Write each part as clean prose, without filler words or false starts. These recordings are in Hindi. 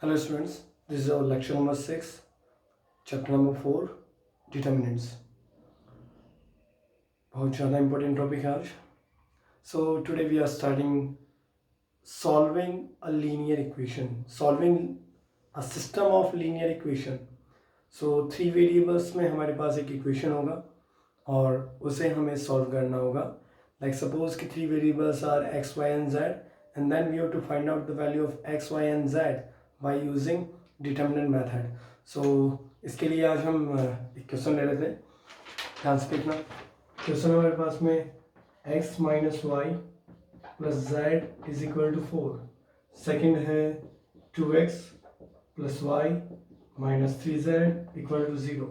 Hello students, this is our lecture number 6, chapter number 4, determinants. बहुत ज़्यादा important topic है आज. So today we are starting solving a linear equation, solving a system of linear equation. So 3 variables में हमारे पास एक equation होगा और उसे हमें solve करना होगा. Like suppose कि 3 variables are x, y and z and then we have to find out the value of x, y and z by using determinant method. So इसके लिए आज हम एक क्वेश्चन ले लेते हैं. ध्यान से देखना. क्वेश्चन हमारे पास में x minus Y plus Z is equal to 4. Second है 2x plus Y minus 3z equal to 0.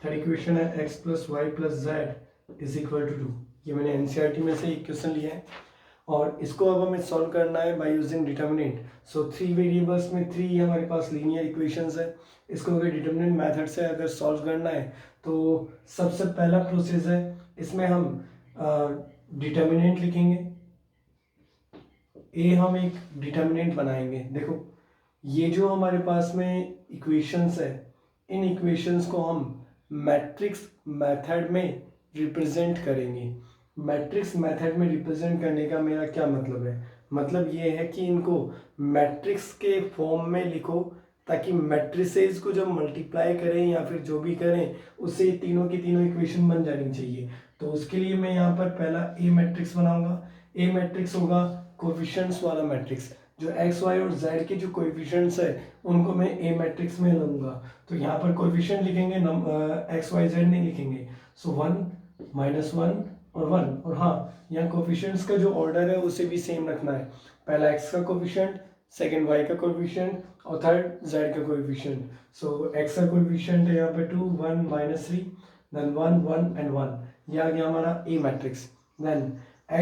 Third equation है x plus Y plus Z is equal to 2. ये मैंने एनसीईआरटी में से एक क्वेश्चन लिया है और इसको अब हमें सॉल्व करना है by using determinant. So 3 variables में 3 हमारे पास लीनियर इक्वेशंस है. इसको अगर डिटर्मिनेंट मेथड से अगर सॉल्व करना है तो सबसे पहला प्रोसेस है, इसमें हम डिटर्मिनेंट लिखेंगे. हम एक डिटर्मिनेंट बनाएंगे. देखो ये जो हमारे पास में इक्वेशंस है, इन इक्वेशंस को हम मैट्रिक्स मेथड में रिप्रेजेंट करेंगे. मैट्रिक्स मेथड में रिप्रेजेंट करने का मेरा क्या मतलब है? मतलब ये है कि इनको मैट्रिक्स के फॉर्म में लिखो ताकि मैट्रिसेस को जब मल्टीप्लाई करें या फिर जो भी करें उससे तीनों की तीनों इक्वेशन बन जानी चाहिए. तो उसके लिए मैं यहाँ पर पहला ए मैट्रिक्स बनाऊंगा. ए मैट्रिक्स होगा कोएफिशिएंट्स वाला मैट्रिक्स. जो एक्स वाई और जेड के जो कोएफिशिएंट्स है उनको मैं ए मैट्रिक्स में लूँगा. तो यहाँ पर कोएफिशिएंट लिखेंगे, एक्स वाई जेड नहीं लिखेंगे. सो 1 माइनस 1 और 1. और हाँ, यहाँ कोफिशिएंट्स का जो ऑर्डर है उसे भी सेम रखना है. पहला x का कोफिशिएंट, सेकंड y का कोफिशिएंट और थर्ड z का कोफिशिएंट. सो x का कोफिशिएंट है यहाँ पे 2 1 माइनस 3 देन 1 1 एंड 1. ये आ गया हमारा ए मैट्रिक्स. देन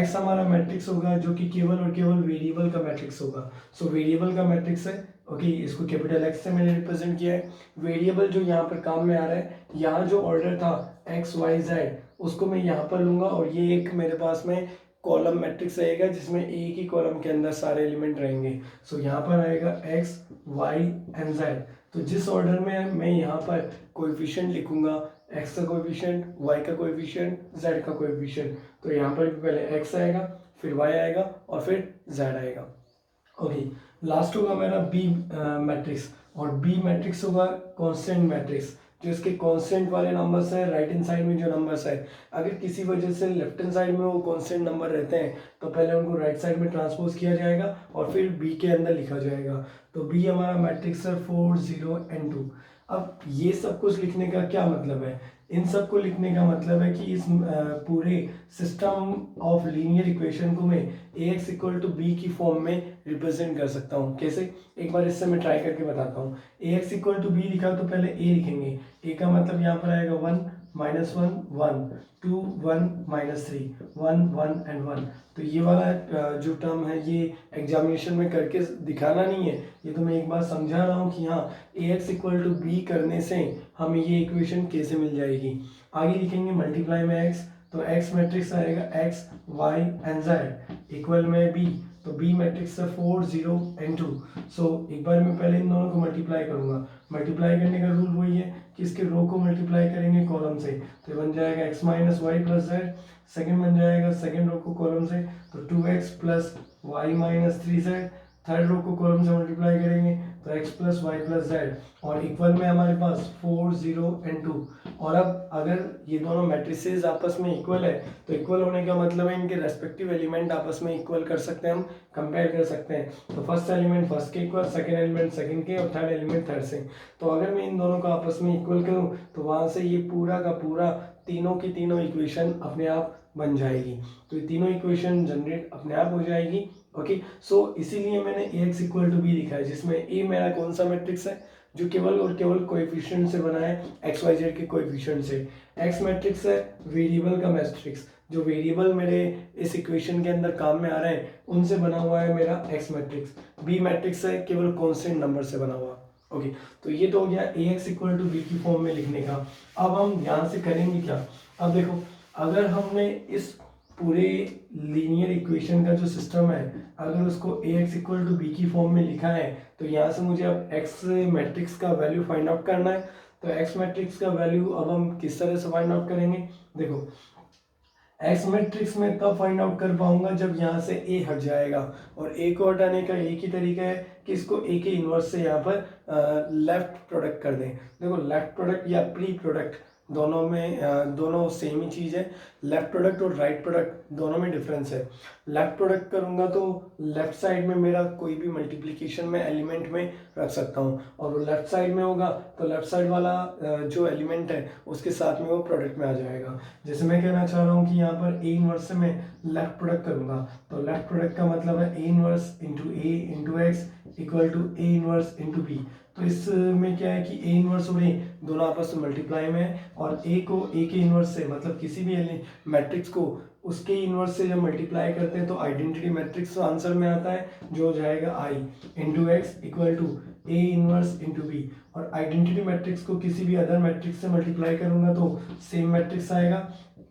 x हमारा मैट्रिक्स होगा जो कि केवल और केवल वेरिएबल का मैट्रिक्स होगा. सो वेरिएबल का मैट्रिक्स है. ओके, इसको कैपिटल X से मैंने रिप्रेजेंट किया है. वेरिएबल जो यहाँ पर काम में आ रहा है, यहाँ जो ऑर्डर था एक्स वाई जेड उसको मैं यहाँ पर लूँगा और ये एक मेरे पास में कॉलम मैट्रिक्स रहेगा जिसमें एक ही कॉलम के अंदर सारे एलिमेंट रहेंगे. सो यहाँ पर आएगा एक्स वाई एंड जेड. तो जिस ऑर्डर में मैं यहाँ पर कोएफिशिएंट लिखूंगा, एक्स का कोएफिशिएंट, वाई का कोएफिशिएंट, जेड का कोएफिशिएंट, तो यहाँ पर पहले एक्स आएगा, फिर वाई आएगा और फिर जेड आएगा. ओके, लास्ट होगा मेरा बी मैट्रिक्स और बी मैट्रिक्स होगा कांस्टेंट मैट्रिक्स. जो इसके कांस्टेंट वाले नंबर्स है, राइट हैंड साइड में जो नंबर्स है, अगर किसी वजह से लेफ्ट हैंड साइड में वो कांस्टेंट नंबर रहते हैं तो पहले उनको राइट साइड में ट्रांसपोज किया जाएगा और फिर बी के अंदर लिखा जाएगा. तो बी हमारा मैट्रिक्स है 4 0 and 2. अब ये सब कुछ लिखने का क्या मतलब है? इन सब को लिखने का मतलब है कि इस पूरे सिस्टम ऑफ लीनियर इक्वेशन को मैं ax इक्वल टू बी की फॉर्म में रिप्रेजेंट कर सकता हूँ. कैसे? एक बार इससे मैं ट्राई करके बताता हूँ. ax इक्वल टू बी लिखा तो पहले a लिखेंगे. a का मतलब यहाँ पर आएगा 1 माइनस 1 1 2 1 माइनस 3 1 1 एंड 1. तो ये वाला जो टर्म है ये एग्जामिनेशन में करके दिखाना नहीं है, ये तो मैं एक बार समझा रहा हूँ कि हाँ ax इक्वल टू बी करने से हमें ये इक्वेशन कैसे मिल जाएगी. आगे लिखेंगे मल्टीप्लाई में x, तो x मैट्रिक्स आएगा x y and z equal में b. तो b मैट्रिक्स है 4 0 and 2. सो एक बार मैं पहले इन दोनों को मल्टीप्लाई करूंगा. मल्टीप्लाई करने का रूल वही है कि इसके रो को मल्टीप्लाई करेंगे कॉलम से, तो ये बन जाएगा x minus Y plus Z. Second बन जाएगा सेकेंड रो को कॉलम से तो 2x plus Y minus 3z. Third row को कॉलम से मल्टीप्लाई करेंगे तो x plus Y plus Z और इक्वल में हमारे पास 4 0 and 2. और अब अगर ये दोनों मैट्रिसेस आपस में इक्वल है तो इक्वल होने का मतलब है इनके रेस्पेक्टिव एलिमेंट आपस में इक्वल कर सकते हैं, हम कंपेयर कर सकते हैं. तो फर्स्ट एलिमेंट फर्स्ट के इक्वल, सेकंड एलिमेंट सेकंड के और थर्ड एलिमेंट थर्ड से. तो अगर मैं इन दोनों को आपस में इक्वल करूं तो वहां से ये पूरा का पूरा तीनों की तीनों इक्वेशन अपने आप बन जाएगी. तो ये तीनों इक्वेशन जनरेट अपने आप हो जाएगी. ओके, सो इसीलिए मैंने ax इक्वल टू बी लिखा है जिसमें a मेरा कौन सा मैट्रिक्स है जो केवल और केवल कोएफिशिएंट से बना है, एक्स वाई जेड के कोएफिशिएंट से. x मैट्रिक्स है वेरिएबल का मैट्रिक्स, जो वेरिएबल मेरे इस इक्वेशन के अंदर काम में आ रहे हैं उनसे बना हुआ है मेरा x मैट्रिक्स. b मैट्रिक्स है केवल कांस्टेंट नंबर से बना हुआ. ओके, तो ये तो हो गया ax इक्वल टू बी की फॉर्म में लिखने का. अब हम यहाँ से करेंगे क्या? अब देखो, अगर हमने इस पूरे लीनियर इक्वेशन का जो सिस्टम है, अगर उसको ax इक्वल टू बी की फॉर्म में लिखा है, तो यहाँ से मुझे अब x मैट्रिक्स का वैल्यू फाइंड आउट करना है। तो x मैट्रिक्स का वैल्यू अब हम किस तरह से फाइंड आउट करेंगे, देखो एक्स मैट्रिक्स में तब फाइंड आउट कर पाऊंगा जब यहाँ से ए हट जाएगा, और ए को हटाने का एक ही तरीका है कि इसको ए के इन्वर्स से यहाँ पर लेफ्ट प्रोडक्ट कर दें। देखो लेफ्ट प्रोडक्ट या प्री प्रोडक्ट दोनों में दोनों सेम ही चीज़ है। लेफ्ट प्रोडक्ट और राइट प्रोडक्ट दोनों में डिफरेंस है। लेफ्ट प्रोडक्ट करूँगा तो लेफ्ट साइड में मेरा कोई भी मल्टीप्लिकेशन में एलिमेंट में रख सकता हूँ, और वो लेफ्ट साइड में होगा तो लेफ्ट साइड वाला जो एलिमेंट है उसके साथ में वो प्रोडक्ट में आ जाएगा। जैसे मैं कहना चाह रहा हूँ कि यहाँ पर ए इनवर्स से मैं लेफ्ट प्रोडक्ट करूँगा, तो लेफ्ट प्रोडक्ट का मतलब है A inverse into A into X equal to A inverse into B. तो इसमें क्या है कि ए इनवर्स और ए दोनों आपस में मल्टीप्लाई में है, और ए को ए के इनवर्स से मतलब किसी भी मैट्रिक्स को उसके इनवर्स से जब मल्टीप्लाई करते हैं तो आइडेंटिटी मैट्रिक्स आंसर में आता है, जो हो जाएगा I into X equal to A inverse into B. और आइडेंटिटी मैट्रिक्स को किसी भी अदर मैट्रिक्स से मल्टीप्लाई करूंगा तो सेम मैट्रिक्स आएगा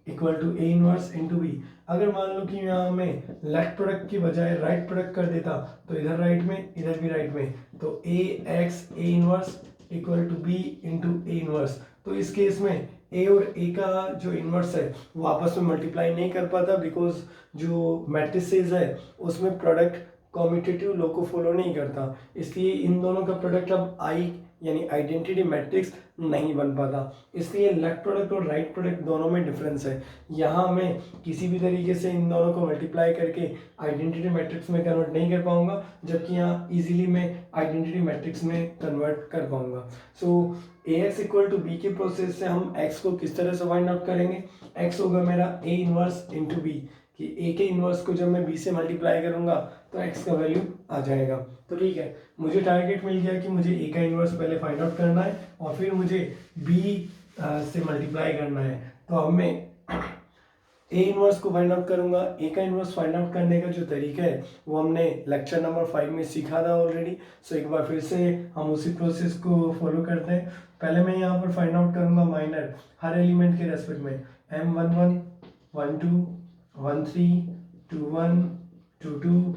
equal to A inverse into B. अगर मान लो कि यहाँ में लेफ्ट प्रोडक्ट की बजाय राइट प्रोडक्ट कर देता, तो इधर राइट में इधर भी राइट में, तो A X A inverse equal to B into A inverse. तो इस केस में ए और ए का जो इनवर्स है वो आपस में मल्टीप्लाई नहीं कर पाता, बिकॉज जो मैट्रिसेस है उसमें प्रोडक्ट कॉम्यूटेटिव लॉ को फॉलो नहीं करता, इसलिए इन दोनों का प्रोडक्ट अब आई यानी आइडेंटिटी मैट्रिक्स नहीं बन पाता। इसलिए लेफ्ट प्रोडक्ट और राइट प्रोडक्ट दोनों में डिफरेंस है। यहाँ मैं किसी भी तरीके से इन दोनों को मल्टीप्लाई करके आइडेंटिटी मैट्रिक्स में कन्वर्ट नहीं कर पाऊंगा, जबकि यहाँ इजीली मैं आइडेंटिटी मैट्रिक्स में कन्वर्ट कर पाऊंगा। सो ए एक्स इक्वल टू बी के प्रोसेस से हम एक्स को किस तरह से फाइंड आउट करेंगे, एक्स होगा मेरा ए इनवर्स इंटू बी, कि ए के इनवर्स को जब मैं बी से मल्टीप्लाई करूंगा तो एक्स का वैल्यू आ जाएगा। तो ठीक है, मुझे टारगेट मिल गया कि मुझे ए का इनवर्स पहले फाइंड आउट करना है और फिर मुझे बी से मल्टीप्लाई करना है। तो अब मैं ए इनवर्स को फाइंड आउट करूंगा। ए का इनवर्स फाइंड आउट करने का जो तरीका है वो हमने लेक्चर नंबर 5 में सीखा था ऑलरेडी। सो एक बार फिर से हम उसी प्रोसेस को फॉलो करते हैं। पहले मैं यहाँ पर फाइंड आउट करूंगा माइनर हर एलिमेंट के रेस्पेक्ट में, M11 12 13 21 22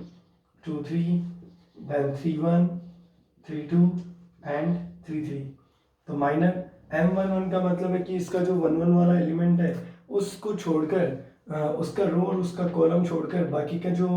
23 then 31 32 and 33। तो माइनर M11 का मतलब है कि इसका जो 11 वाला एलिमेंट है उसको छोड़कर उसका रो और उसका कॉलम छोड़कर बाकी का जो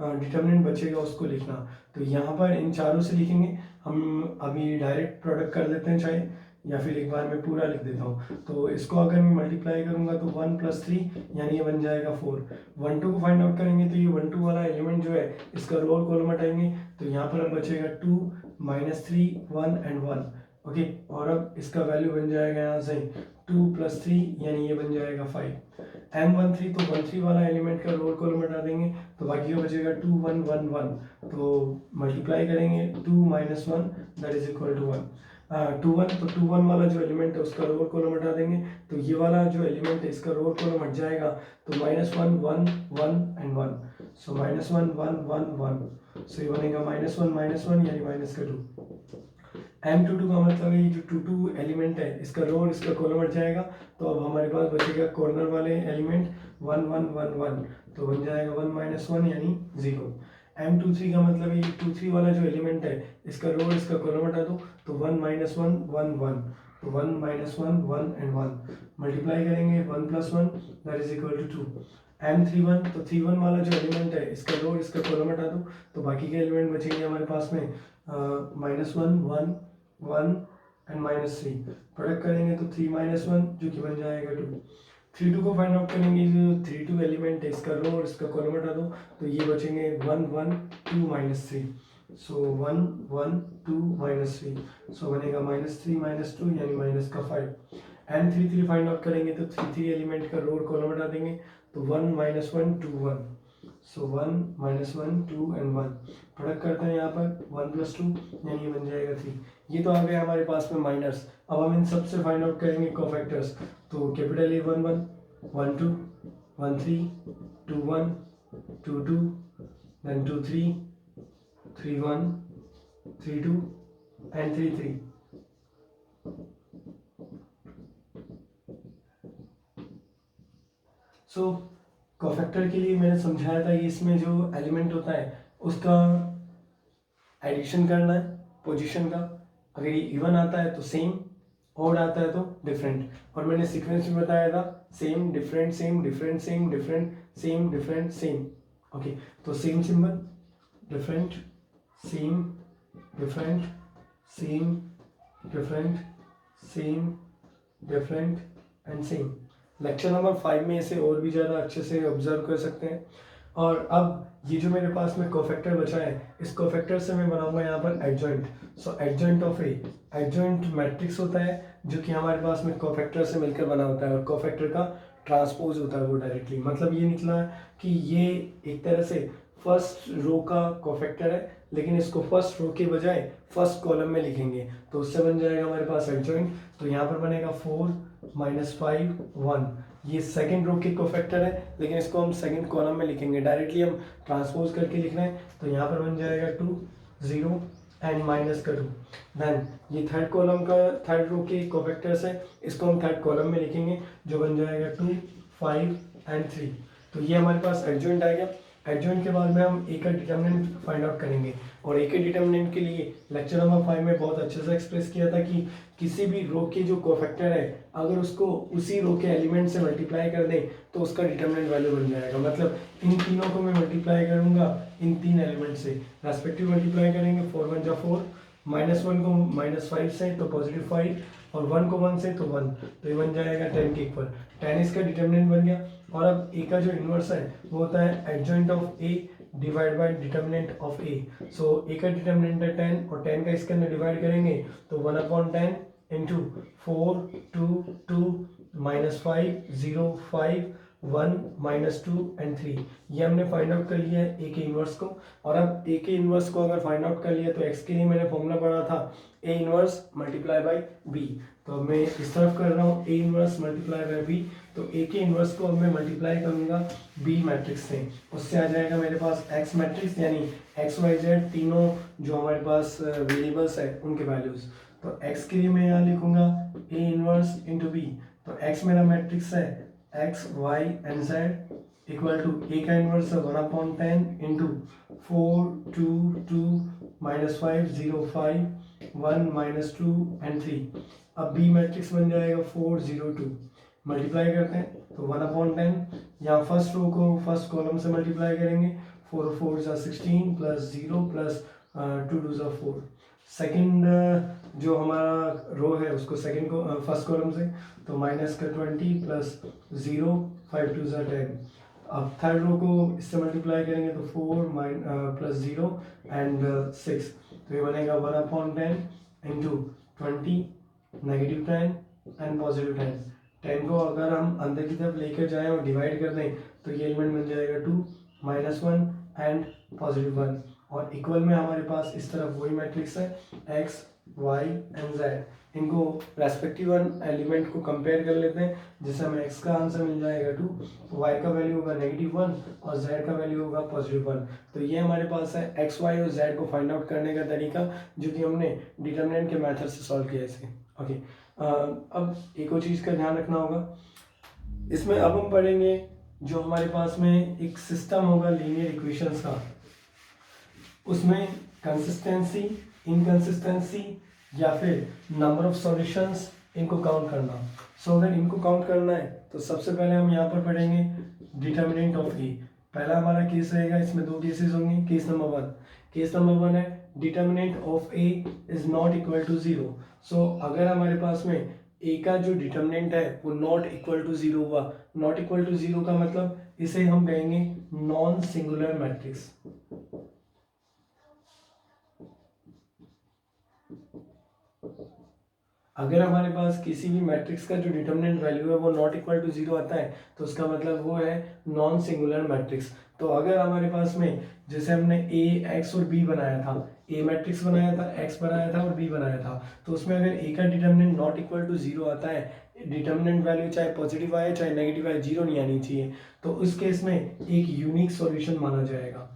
डिटर्मिनेंट बचेगा उसको लिखना। तो यहाँ पर इन चारों से लिखेंगे हम। अभी डायरेक्ट प्रोडक्ट कर लेते हैं चाहे, या फिर एक बार मैं पूरा लिख देता हूँ। तो इसको अगर मैं मल्टीप्लाई करूँगा तो 1 + 3 यानी ये बन जाएगा 4। 1 2 को फाइंड आउट करेंगे तो ये 1 2 वाला एलिमेंट जो है इसका रो और कॉलम हटाएंगे, तो यहाँ पर अब बचेगा 2 -3 1 and 1। ओके, और अब इसका वैल्यू बन जाएगा यहाँ से 2 + 3 यानी ये बन जाएगा 5। M13 तो 13 वाला एलिमेंट का रो और कॉलम हटा देंगे तो बाकी का बचेगा 2 1 1 1। तो मल्टीप्लाई करेंगे 2 - 1 दैट इज इक्वल टू 1। 2 1 तो 2 1 वाला जो एलिमेंट है उसका रो और कॉलम हटा देंगे, तो ये वाला जो एलिमेंट है इसका रो और कॉलम हट जाएगा, तो -1 1 1 and 1। सो -1 1 1 1, सो ये बनेगा -1 -1 यानी -2। M22 का मतलब है ये जो 2 2 एलिमेंट है इसका रो और इसका कॉलम हट जाएगा, तो अब हमारे पास बचेगा कॉर्नर वाले एलिमेंट 1 1 1 1, तो बन जाएगा 1 - 1 यानी 0। M23 का मतलब ये 2 3 वाला जो एलिमेंट है इसका रो और इसका कॉलम हटा दो, तो 1 - 1 1 1, तो 1 - 1 1 and 1 मल्टीप्लाई करेंगे 1 + 1 that is equal to 2। M31 तो 31 वाला जो एलिमेंट है इसका रो और इसका कॉलम हटा दो, तो बाकी के एलिमेंट बचेंगे हमारे पास में -1 1 1 and -3। प्रोडक्ट करेंगे तो 3 - 1 जो कि बन जाएगा 2। 3 2 को फाइंड आउट करेंगे, जो 3 2 एलिमेंट है इसका रो और इसका कॉलम हटा दो, तो ये बचेंगे 1 1 2 -3। सो 1 1 2 -3, सो बनेगा -3 - 2 यानी -5। M33 फाइंड आउट करेंगे तो 3 3 एलिमेंट का रो और कॉलम हटा देंगे, तो 1 - 1 2 1। सो 1 - 1 2 and 1 प्रोडक्ट करते हैं यहाँ पर 1 + 2 यानी ये बन जाएगा 3। ये तो आ गया हमारे पास में माइनर्स। अब हम इन सबसे फाइंड आउट करेंगे कोफैक्टर्स। तो capital A 1 1 1 2 1 3 2 1 2 2 then 2 3 3 1 3 2 and 3 3। So cofactor के लिए मैंने समझाया था, इसमें जो एलिमेंट होता है उसका एडिशन करना है पोजीशन का, अगर ये इवन आता है तो सेम, ऑड आता है तो डिफरेंट, और मैंने सीक्वेंस भी बताया था same different same different same different same different same. Okay, तो same symbol, different, same, different, same, different, same, different and same. Lecture number 5 में इसे और भी ज़्यादा अच्छे से ऑब्जर्व कर सकते हैं। और अब ये जो मेरे पास में कोफैक्टर बचा है, इस कोफैक्टर से मैं बनाऊंगा यहाँ पर adjoint. So adjoint of A, adjoint matrix होता है जो कि हमारे पास में कोफैक्टर से मिलकर बना होता है, और कोफैक्टर का ट्रांसपोज होता है वो डायरेक्टली। मतलब ये निकला कि ये एक तरह से फर्स्ट रो का कोफैक्टर है, लेकिन इसको फर्स्ट रो के बजाय फर्स्ट कॉलम में लिखेंगे, तो उससे बन जाएगा हमारे पास एडजॉइंट। तो यहाँ पर बनेगा 4 -5 1, ये सेकंड रो के कोफैक्टर है, लेकिन इसको हम सेकंड कॉलम में लिखेंगे, डायरेक्टली हम ट्रांसपोज करके लिख रहे हैं। तो यहाँ पर बन जाएगा 2 0 एंड माइनस का 2। देन ये थर्ड कॉलम का थर्ड रो के कोफैक्टर्स है, इसको हम थर्ड कॉलम में लिखेंगे, जो बन जाएगा 2 5 एंड 3। तो ये हमारे पास एडजॉइंट आ गया। एडजॉइंट के बाद में हम ए का डिटर्मिनेंट फाइंड आउट करेंगे, और ए के डिटर्मिनेंट के लिए लेक्चर नंबर 5 में बहुत अच्छे से एक्सप्रेस किया था कि किसी भी रो के जो कोफैक्टर है अगर उसको उसी रो के एलिमेंट से मल्टीप्लाई कर दें तो उसका डिटर्मिनेंट वैल्यू बन जाएगा। मतलब इन तीनों को मैं मल्टीप्लाई करूंगा इन तीन एलिमेंट से, रेस्पेक्टिव मल्टीप्लाई करेंगे, 4 1 जा 4, -1 को -5 से तो पॉजिटिव 5, और 1 को 1 से तो 1, तो ये बन जाएगा 10 के इक्वल। 10 इसका डिटर्मिनेंट बन गया। और अब ए का जो इन्वर्स है वो होता है adjoint of A divide by determinant of A. So A का डिटर्मिनेंट है 10, और 10 का इसके अंदर डिवाइड करेंगे तो 1/10 इंटू 4 2 2 -5 0 5 1 -2 एंड 3। ये हमने फाइंड आउट कर लिया है ए के इन्वर्स को। और अब ए के इन्वर्स को अगर फाइंड आउट कर लिया तो एक्स के लिए मैंने फॉर्मूला पढ़ा था A inverse multiply by B. तो अब मैं इस तरफ कर रहा हूँ A inverse multiply by B. तो ए के इन्वर्स को अब मैं मल्टीप्लाई करूंगा बी मैट्रिक्स से, उससे आ जाएगा मेरे पास एक्स मैट्रिक्स, यानी एक्स वाई जेड तीनों जो हमारे पास वेरिएबल्स है उनके वैल्यूज। तो एक्स के लिए मैं यहाँ लिखूंगा ए इनवर्स इंटू बी। तो एक्स मेरा मैट्रिक्स है X Y and Z equal to A का इनवर्स है 1/10 इंटू 4 2 2 -5 0 5 1 -2 एंड 3। अब बी मैट्रिक्स बन जाएगा 4 0 2। मल्टीप्लाई करते हैं तो 1/10, यहाँ फर्स्ट रो को फर्स्ट कॉलम से मल्टीप्लाई करेंगे, 4 4 16 प्लस 0 प्लस 2 2 4। सेकंड जो हमारा रो है उसको सेकंड को फर्स्ट कॉलम से, तो माइनस का 20 प्लस 0 5 2 10। अब थर्ड रो को इससे मल्टीप्लाई करेंगे तो 4 प्लस 0 एंड 6, तो ये बनेगा 1/10 इंटू 20 -10 एंड +10। 10 को अगर हम अंदर की तरफ लेकर जाएं और डिवाइड कर दें तो ये एलिमेंट बन जाएगा 2 -1 एंड +1। और इक्वल में हमारे पास इस तरफ वही मैट्रिक्स है एक्स वाई एंड जेड। इनको रेस्पेक्टिव एलिमेंट को कंपेयर कर लेते हैं, जिससे हमें एक्स का आंसर मिल जाएगा 2, वाई का वैल्यू होगा -1 और जेड का वैल्यू होगा +1। तो ये हमारे पास है एक्स वाई और जेड को फाइंड आउट करने का तरीका, जो कि हमने डिटर्मिनेंट के मेथड से सॉल्व किया इसे। ओके, अब एक और चीज़ का ध्यान रखना होगा इसमें। अब हम पढ़ेंगे जो हमारे पास में एक सिस्टम होगा लीनियर इक्वेशंस का, उसमें कंसिस्टेंसी, इनकंसिस्टेंसी या फिर नंबर ऑफ सॉल्यूशंस, इनको काउंट करना। सो अगर इनको काउंट करना है तो सबसे पहले हम यहाँ पर पढ़ेंगे डिटर्मिनेंट ऑफ ए। पहला हमारा केस रहेगा, इसमें दो केसेस होंगे। केस नंबर वन है determinant of A is not equal to 0। So अगर हमारे पास में ए का जो डिटर्मिनेंट है वो नॉट इक्वल टू 0 हुआ, नॉट इक्वल टू 0 का मतलब इसे हम कहेंगे नॉन सिंगुलर मैट्रिक्स। अगर हमारे पास किसी भी मैट्रिक्स का जो डिटर्मिनेंट वैल्यू है वो नॉट इक्वल टू 0 आता है तो उसका मतलब वो है नॉन सिंगुलर मैट्रिक्स। तो अगर हमारे पास में जैसे हमने ए एक्स और बी बनाया था, ए मैट्रिक्स बनाया था, एक्स बनाया था और बी बनाया था, तो उसमें अगर ए का डिटर्मिनेंट नॉट इक्वल टू 0 आता है, डिटर्मिनेंट वैल्यू चाहे पॉजिटिव आए चाहे नेगेटिव आए, 0 नहीं आनी चाहिए, तो उस केस में एक यूनिक सॉल्यूशन माना जाएगा।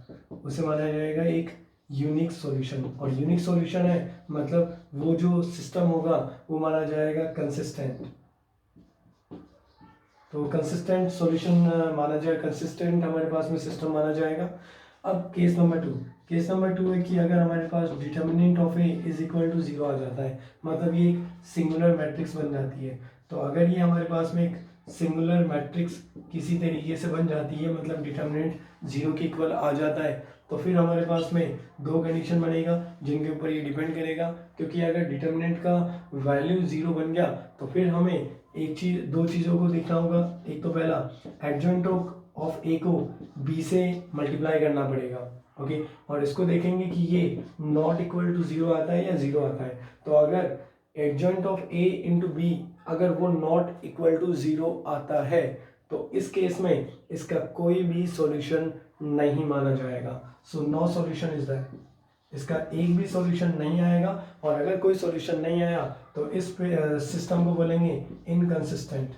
उसे माना जाएगा एक यूनिक सॉल्यूशन। और यूनिक सॉल्यूशन है मतलब वो जो सिस्टम होगा वो माना जाएगा कंसिस्टेंट। तो कंसिस्टेंट सॉल्यूशन माना जाए, कंसिस्टेंट हमारे पास में सिस्टम माना जाएगा। अब केस नंबर टू है कि अगर हमारे पास determinant of A is equal to 0 आ जाता है, मतलब ये एक सिंगुलर मैट्रिक्स बन जाती है। तो अगर ये हमारे पास में एक सिंगुलर मैट्रिक्स किसी तरीके से बन जाती है, मतलब डिटर्मिनेंट 0 के इक्वल आ जाता है, तो फिर हमारे पास में दो कंडीशन बनेगा जिनके ऊपर ये डिपेंड करेगा। क्योंकि अगर डिटर्मिनेंट का वैल्यू 0 बन गया तो फिर हमें दो चीज़ों को देखना होगा। एक तो पहला, एडजॉइंट ऑफ ए को बी से मल्टीप्लाई करना पड़ेगा, ओके। और इसको देखेंगे कि ये नॉट इक्वल टू 0 आता है या 0 आता है। तो अगर adjoint of A into B अगर वो नॉट इक्वल टू 0 आता है तो इस केस में इसका कोई भी सॉल्यूशन नहीं माना जाएगा। So no solution is that, इसका एक भी सॉल्यूशन नहीं आएगा। और अगर कोई सॉल्यूशन नहीं आया तो इस सिस्टम को बोलेंगे इनकंसिस्टेंट,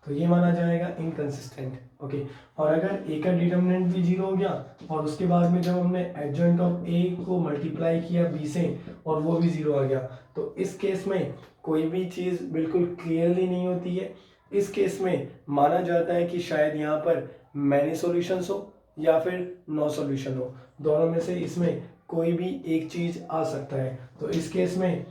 तो ये माना जाएगा इनकंसिस्टेंट, ओके। और अगर ए का डिटर्मिनेंट भी 0 हो गया और उसके बाद में जब हमने एडजॉइंट ऑफ ए को मल्टीप्लाई किया बी से और वो भी 0 आ गया, तो इस केस में कोई भी चीज़ बिल्कुल क्लियरली नहीं होती है। इस केस में माना जाता है कि शायद यहाँ पर मैनी सॉल्यूशंस हो या फिर नो सॉल्यूशन हो, दोनों में से इसमें कोई भी एक चीज़ आ सकता है। तो इस केस में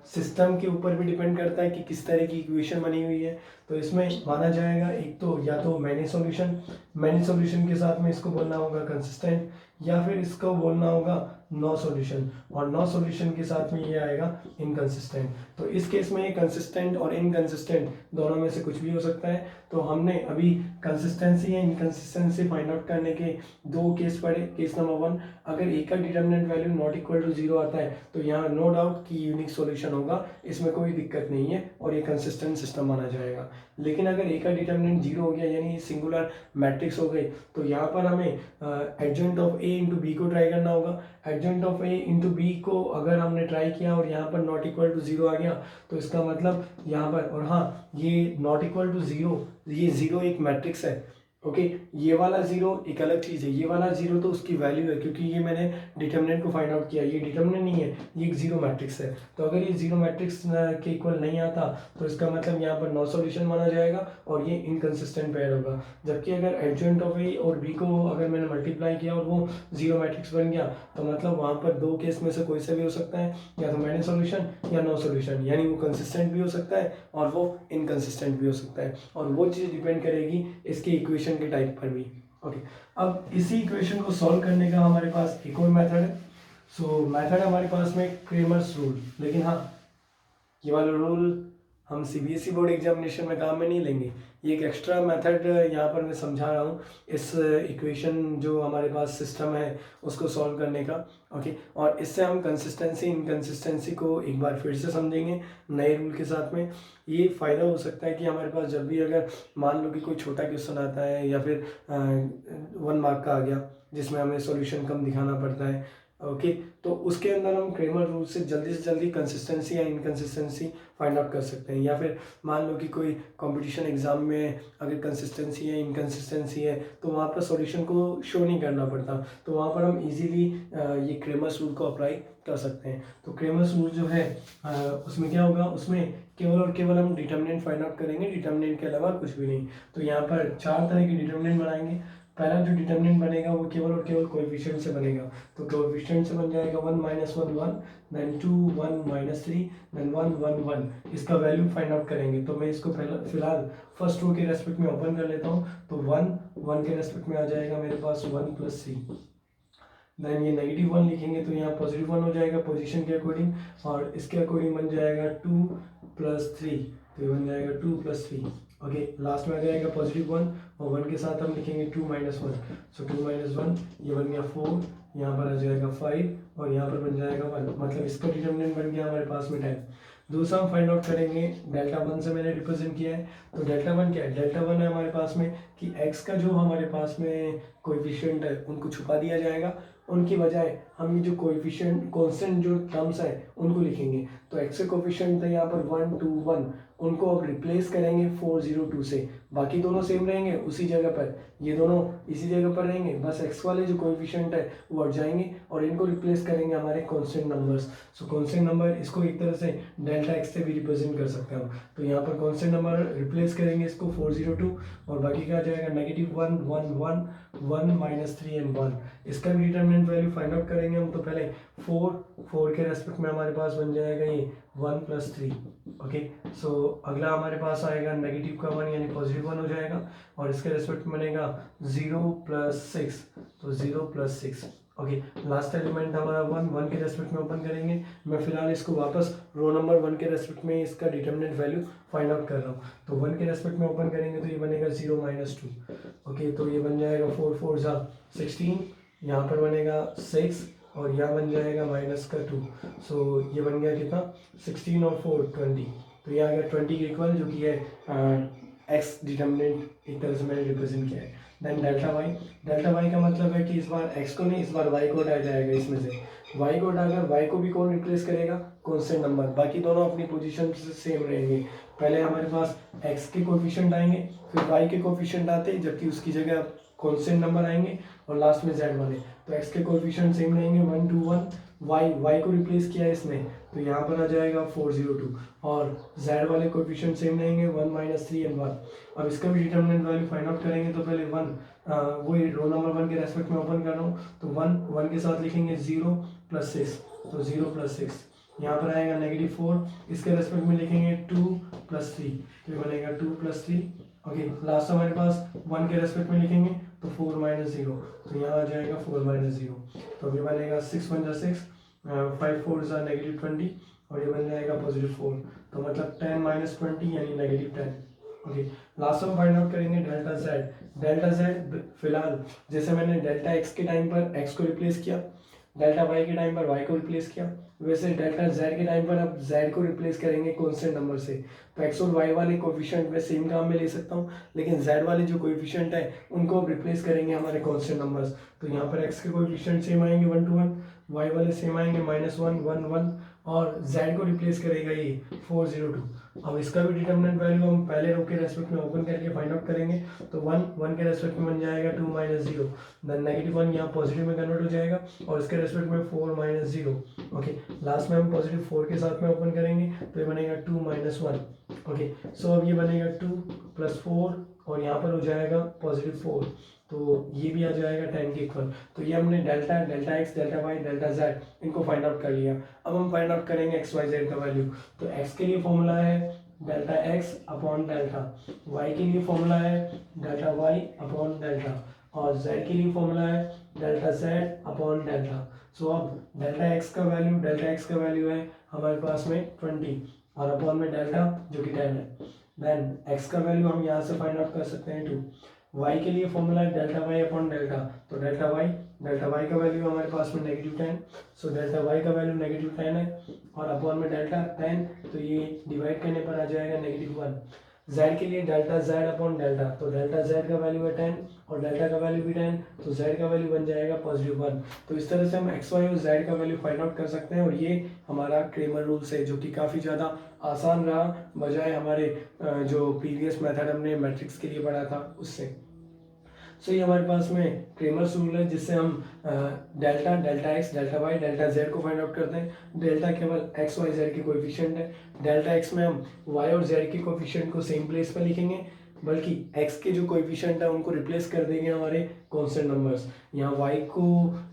सिस्टम के ऊपर भी डिपेंड करता है कि किस तरह की इक्वेशन बनी हुई है। तो इसमें माना जाएगा एक तो या तो मैनी सॉल्यूशन के साथ में इसको बोलना होगा कंसिस्टेंट, या फिर इसको बोलना होगा नो सॉल्यूशन, और नो सॉल्यूशन के साथ में ये आएगा इनकंसिस्टेंट। तो इस केस में कंसिस्टेंट और इनकंसिस्टेंट दोनों में से कुछ भी हो सकता है। तो हमने अभी कंसिस्टेंसी या इनकंसिस्टेंसी फाइंड आउट करने के दो केस पढ़े। केस नंबर 1, अगर ए का determinant value not equal to 0 आता है तो यहाँ नो डाउट कि यूनिक सॉल्यूशन होगा, इसमें कोई दिक्कत नहीं है और ये कंसिस्टेंट सिस्टम माना जाएगा। लेकिन अगर ए का डिटर्मिनेंट 0 हो गया यानी सिंगुलर मैट्रिक्स हो गई, तो यहाँ पर हमें adjoint of A into B को ट्राई करना होगा। Adjoint of A into B को अगर हमने ट्राई किया और यहाँ पर नॉट इक्वल टू 0 आ गया तो इसका मतलब यहाँ पर, और हाँ ये नॉट इक्वल टू 0, ये 0 एक मैट्रिक्स है, ओके। ये वाला 0 एक अलग चीज़ है, ये वाला 0 तो उसकी वैल्यू है क्योंकि ये मैंने डिटर्मिनेंट को फाइंड आउट किया, ये डिटर्मिनेंट नहीं है, ये एक 0 मैट्रिक्स है। तो अगर ये 0 मैट्रिक्स के इक्वल नहीं आता तो इसका मतलब यहाँ पर नो सॉल्यूशन माना जाएगा और ये इनकंसिस्टेंट पेयर होगा। जबकि अगर एडजॉइंट ऑफ ए और बी को अगर मैंने मल्टीप्लाई किया और वो 0 मैट्रिक्स बन गया तो मतलब वहाँ पर दो केस में से कोई सा भी हो सकता है, या तो मैनी सॉल्यूशन या नो सॉल्यूशन, यानी वो कंसिस्टेंट भी हो सकता है और वो इनकंसिस्टेंट भी हो सकता है। और वो चीज़ डिपेंड करेगी इसकी इक्वेशन के टाइप पर भी, ओके। अब इसी इक्वेशन को सॉल्व करने का हमारे पास एक और मेथड है। सो मेथड हमारे पास में क्रेमर्स रूल, लेकिन हाँ ये वाला रूल हम सीबीएसई बोर्ड एग्जामिनेशन में काम में नहीं लेंगे। ये एक एक्स्ट्रा मेथड यहाँ पर मैं समझा रहा हूँ इस इक्वेशन जो हमारे पास सिस्टम है उसको सॉल्व करने का, ओके। और इससे हम कंसिस्टेंसी इनकंसिस्टेंसी को एक बार फिर से समझेंगे नए रूल के साथ में। ये फ़ायदा हो सकता है कि हमारे पास जब भी अगर मान लो कि कोई छोटा क्वेश्चन आता है या फिर 1 मार्क का आ गया जिसमें हमें सॉल्यूशन कम दिखाना पड़ता है, ओके, तो उसके अंदर हम क्रेमर रूल से जल्दी कंसिस्टेंसी या इनकंसिस्टेंसी फाइंड आउट कर सकते हैं। या फिर मान लो कि कोई कंपटीशन एग्जाम में अगर कंसिस्टेंसी या इनकंसिस्टेंसी है तो वहाँ पर सॉल्यूशन को शो नहीं करना पड़ता, तो वहाँ पर हम इजीली ये क्रेमर्स रूल को अप्लाई कर सकते हैं। तो क्रेमर्स रूल जो है उसमें क्या होगा, उसमें केवल और केवल हम डिटर्मिनेंट फाइंड आउट करेंगे, डिटर्मिनेंट के अलावा कुछ भी नहीं। तो यहाँ पर 4 तरह के डिटर्मिनेंट बनाएंगे। पहला जो डिटर्मिनेंट बनेगा वो केवल और केवल कोएफिशिएंट से बनेगा। तो कोएफिशिएंट से बन जाएगा 1 - 1 1, देन 2 1 - 3, देन 1 1 1। इसका वैल्यू फाइंड आउट करेंगे। तो मैं इसको फिलहाल फर्स्ट रो के रेस्पेक्ट में ओपन कर लेता हूँ। तो 1 1 के रेस्पेक्ट में आ जाएगा मेरे पास 1 + 3। देन ये -1 लिखेंगे तो यहाँ +1 हो जाएगा पोजीशन के अकॉर्डिंग, और इसके अकॉर्डिंग बन जाएगा 2 + 3, तो ये बन जाएगा 2 + 3, ओके। लास्ट में आ जाएगा +1 और 1 के साथ हम लिखेंगे 2 - 1, सो 2 - 1 ये बन गया 4, यहाँ पर आ जाएगा 5 और यहाँ पर बन जाएगा 1, मतलब इसका डिटर्मिनेंट बन गया हमारे पास में 10। दूसरा हम फाइंड आउट करेंगे डेल्टा 1 से मैंने रिप्रेजेंट किया है। तो डेल्टा 1 क्या है, डेल्टा 1 है हमारे पास में कि x का जो हमारे पास में कोएफिशिएंट है उनको छुपा दिया जाएगा, उनकी बजाय हम ये जो कोएफिशिएंट कांस्टेंट जो टर्म्स है उनको लिखेंगे। तो x के कोएफिशिएंट थे यहाँ पर 1 2 1, उनको अब रिप्लेस करेंगे 402 से। बाकी दोनों सेम रहेंगे उसी जगह पर, ये दोनों इसी जगह पर रहेंगे, बस x वाले जो कोएफिशिएंट है वो हट जाएंगे और इनको रिप्लेस करेंगे हमारे कांस्टेंट नंबर्स। सो कांस्टेंट नंबर इसको एक तरह से डेल्टा x से भी रिप्रेजेंट कर सकते हैं हम। तो यहाँ पर कांस्टेंट नंबर रिप्लेस करेंगे इसको 402 और बाकी क्या आ जाएगा -1 1 1 1 -3 एंड 1। इसका भी डिटरमिनेंट वैल्यू फाइंड आउट करेंगे हम। तो पहले 4 के रेस्पेक्ट में हमारे पास बन जाएगा ये 1 + 3। ओके, सो अगला हमारे पास आएगा नेगेटिव का 1 यानी पॉजिटिव 1 हो जाएगा और इसके रेस्पेक्ट में बनेगा 0 + 6, तो 0 + 6। ओके, लास्ट एलिमेंट हमारा 1 के रेस्पेक्ट में ओपन करेंगे। मैं फिलहाल इसको वापस रो नंबर 1 के रेस्पेक्ट में इसका डिटरमिनेंट वैल्यू फाइंड आउट कर रहा हूँ। तो 1 के रेस्पेक्ट में ओपन करेंगे तो ये बनेगा 0 - 2। ओके, तो ये बन जाएगा 4 4 16, यहाँ पर बनेगा 6 और यहाँ बन जाएगा -2। सो ये बन गया कितना, 16 और 4 20। तो ये आ गया 20 के इक्वल, जो कि है एक्स डिटरमिनेंट एक तरह से मैंने रिप्रेजेंट किया है। देन डेल्टा वाई का मतलब है कि इस बार एक्स को नहीं, इस बार वाई को हटाया जाएगा इसमें से। वाई को हटाकर वाई को भी कौन रिप्लेस करेगा, कांस्टेंट नंबर। बाकी दोनों अपनी पोजीशन से सेम रहेंगे। पहले हमारे पास एक्स के कोएफिशिएंट आएंगे, फिर वाई के कोएफिशिएंट आते हैं, जबकि उसकी जगह कांस्टेंट नंबर आएंगे और लास्ट में जेड वाले। तो एक्स के कोएफिशिएंट सेम रहेंगे 1 2 1। वाई को रिप्लेस किया है इसने, तो यहाँ पर आ जाएगा 402 और जेड वाले कोएफिशिएंट सेम रहेंगे 1 -3 एंड 1। अब इसका भी डिटरमिनेंट वैल्यू फाइंड आउट करेंगे। तो पहले 1 वही रो नंबर 1 के रेस्पेक्ट में ओपन कर रहा हूँ। तो 1 के साथ लिखेंगे 0 + 6, तो 0 + 6। यहाँ पर आएगा -4, इसके रेस्पेक्ट में लिखेंगे 2 + 3, तो ये बनेगा 2 + 3। ओके, लास्ट हमारे पास 1 के रेस्पेक्ट में लिखेंगे तो 4 - 0, तो यहाँ आ जाएगा 4 - 0। तो अभी बनेगा 6 × 6 5 4 -20 और ये बन जाएगा +4। तो मतलब 10 - 20 यानी -10। ओके, लास्ट में फाइंड आउट करेंगे डेल्टा जेड। फिलहाल जैसे मैंने डेल्टा एक्स के टाइम पर एक्स को रिप्लेस किया, डेल्टा वाई के टाइम पर वाई को रिप्लेस किया, वैसे डेल्टा जेड के टाइम पर अब जेड को रिप्लेस करेंगे कांस्टेंट नंबर से। तो एक्स और वाई वाले कोएफिशिएंट में सेम काम में ले सकता हूँ, लेकिन जेड वाले जो कोएफिशिएंट है उनको अब रिप्लेस करेंगे हमारे कांस्टेंट नंबर्स। तो यहाँ पर एक्स के कोएफिशिएंट सेम आएंगे 1 to 1, वाई वाले सेम आएंगे -1 1 1 और जेड को रिप्लेस करेगा ये 402। अब इसका भी डिटरमिनेंट वैल्यू हम पहले रो के रेस्पेक्ट में ओपन करके फाइंड आउट करेंगे। तो 1 के रेस्पेक्ट में बन जाएगा 2 - 0, देन -1 यहाँ पॉजिटिव में कन्वर्ट हो जाएगा और इसके रेस्पेक्ट में 4 - 0। ओके, लास्ट में हम +4 के साथ में ओपन करेंगे तो ये बनेगा 2 - 1। ओके, सो अब ये बनेगा 2 + 4 और यहाँ पर हो जाएगा +4, तो ये भी आ जाएगा 10 के इक्वल। तो ये हमने delta X, delta Y, delta Z इनको फाइंड आउट कर लिया। अब हम फाइंड आउट करेंगे एक्स वाई जेड का वैल्यू। तो एक्स के लिए फॉर्मूला है delta X upon delta, Y के लिए फॉर्मूला है डेल्टा वाई अपॉन डेल्टा और जेड के लिए फॉर्मूला है delta Z upon delta. So अब डेल्टा एक्स का वैल्यू है हमारे पास में 20 और अपॉन में डेल्टा जो कि 10 है। देन एक्स का वैल्यू हम यहाँ से फाइंड आउट कर सकते हैं 2। वाई के लिए फॉर्मूला है डेल्टा वाई अपॉन डेल्टा, तो डेल्टा वाई का वैल्यू हमारे पास में -10, सो डेल्टा वाई का वैल्यू -10 है और अपॉन में डेल्टा 10, तो ये डिवाइड करने पर आ जाएगा -1। जेड के लिए डेल्टा जेड अपॉन डेल्टा, तो डेल्टा जेड का वैल्यू है 10 और डेल्टा का वैल्यू भी 10, तो जेड का वैल्यू बन जाएगा +1। तो इस तरह से हम एक्स वाई और जेड का वैल्यू फाइंड आउट कर सकते हैं और ये हमारा क्रेमर रूल्स है, जो कि काफ़ी ज़्यादा आसान रहा बजाय हमारे जो प्रीवियस मेथड हमने मैट्रिक्स के लिए पढ़ा था उससे। सो ये हमारे पास में क्रेमर्स रूल है, जिससे हम delta X, delta Y, delta Z को फाइंड आउट करते हैं। डेल्टा केवल एक्स वाई जेड के कोएफिशिएंट है। डेल्टा एक्स में हम वाई और जेड के कोएफिशिएंट को सेम प्लेस पर लिखेंगे, बल्कि एक्स के जो कोएफिशिएंट है उनको रिप्लेस कर देंगे हमारे कांस्टेंट नंबर्स। यहाँ वाई को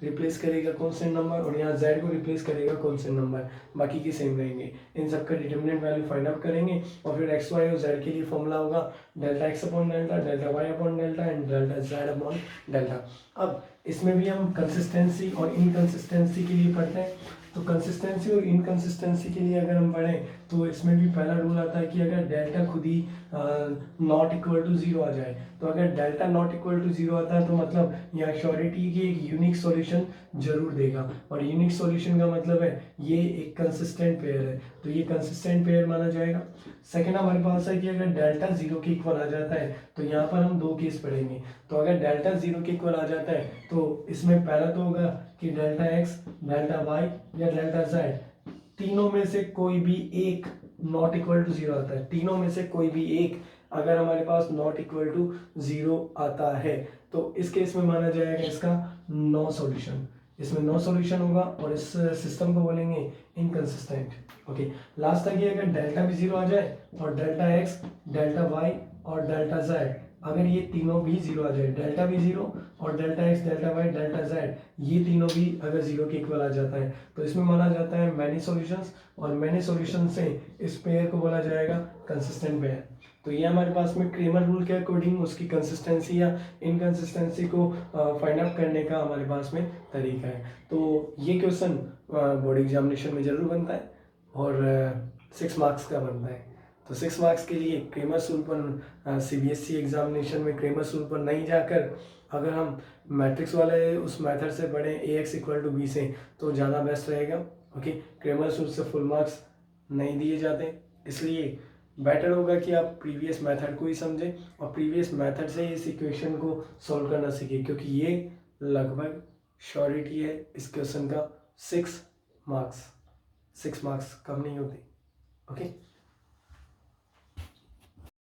रिप्लेस करेगा कांस्टेंट नंबर और यहाँ जेड को रिप्लेस करेगा कांस्टेंट नंबर, बाकी के सेम रहेंगे। इन सब का डिटरमिनेंट वैल्यू फाइंड आउट करेंगे और फिर एक्स वाई और जेड के लिए फॉर्मूला होगा delta X upon delta, delta Y upon delta and delta Z upon delta. अब इसमें भी हम कंसिस्टेंसी और इनकंसिस्टेंसी के लिए पढ़ते हैं। तो कंसिस्टेंसी और इनकंसिस्टेंसी के लिए अगर हम पढ़ें तो इसमें भी पहला रूल आता है कि अगर डेल्टा खुद ही नॉट इक्वल टू 0 आ जाए, तो अगर डेल्टा नॉट इक्वल टू 0 आता है तो मतलब यहाँ श्योरिटी की एक यूनिक सॉल्यूशन जरूर देगा, और यूनिक सॉल्यूशन का मतलब है ये एक कंसिस्टेंट पेयर है, तो ये कंसिस्टेंट पेयर माना जाएगा। सेकंड हमारे पास है कि अगर डेल्टा 0 के इक्वल आ जाता है तो यहाँ पर हम दो केस पढ़ेंगे। तो अगर डेल्टा 0 के इक्वल आ जाता है तो इसमें पहला तो होगा कि डेल्टा एक्स, डेल्टा वाई या डेल्टा जेड तीनों में से कोई भी एक नॉट इक्वल टू जीरो आता है। तीनों में से कोई भी एक अगर हमारे पास नॉट इक्वल टू जीरो आता है तो इस केस में माना जाएगा इसका नो सॉल्यूशन। इसमें नो सॉल्यूशन होगा और इस सिस्टम को बोलेंगे इनकंसिस्टेंट। ओके, लास्ट तक ये अगर डेल्टा भी जीरो आ जाए और डेल्टा एक्स, डेल्टा वाई और डेल्टा जेड, अगर ये तीनों भी जीरो आ जाए, डेल्टा भी जीरो और delta X, delta Y, delta Z, ये तीनों भी अगर जीरो के इक्वल आ जाता है तो इसमें माना जाता है मैनी सॉल्यूशंस, और मैनी सॉल्यूशन से इस पेयर को बोला जाएगा कंसिस्टेंट पेयर। तो ये हमारे पास में क्रेमर रूल के अकॉर्डिंग उसकी कंसिस्टेंसी या इनकंसिस्टेंसी को फाइंड आउट करने का हमारे पास में तरीका है। तो ये क्वेश्चन बोर्ड एग्जामिनेशन में जरूर बनता है और 6 मार्क्स का बनता है। तो 6 मार्क्स के लिए क्रेमर रूल पर CBSE एग्जामिनेशन में क्रेमर रूल पर नहीं जाकर अगर हम मैट्रिक्स वाले उस मेथड से पढ़ें AX इक्वल टू B से तो ज़्यादा बेस्ट रहेगा। ओके, क्रेमर रूल से फुल मार्क्स नहीं दिए जाते, इसलिए बेटर होगा कि आप प्रीवियस मेथड को ही समझें और प्रीवियस मेथड से इस इक्वेशन को सॉल्व करना सीखें, क्योंकि ये लगभग श्योरिटी है इस क्वेश्चन का 6 मार्क्स कम नहीं होते। ओके।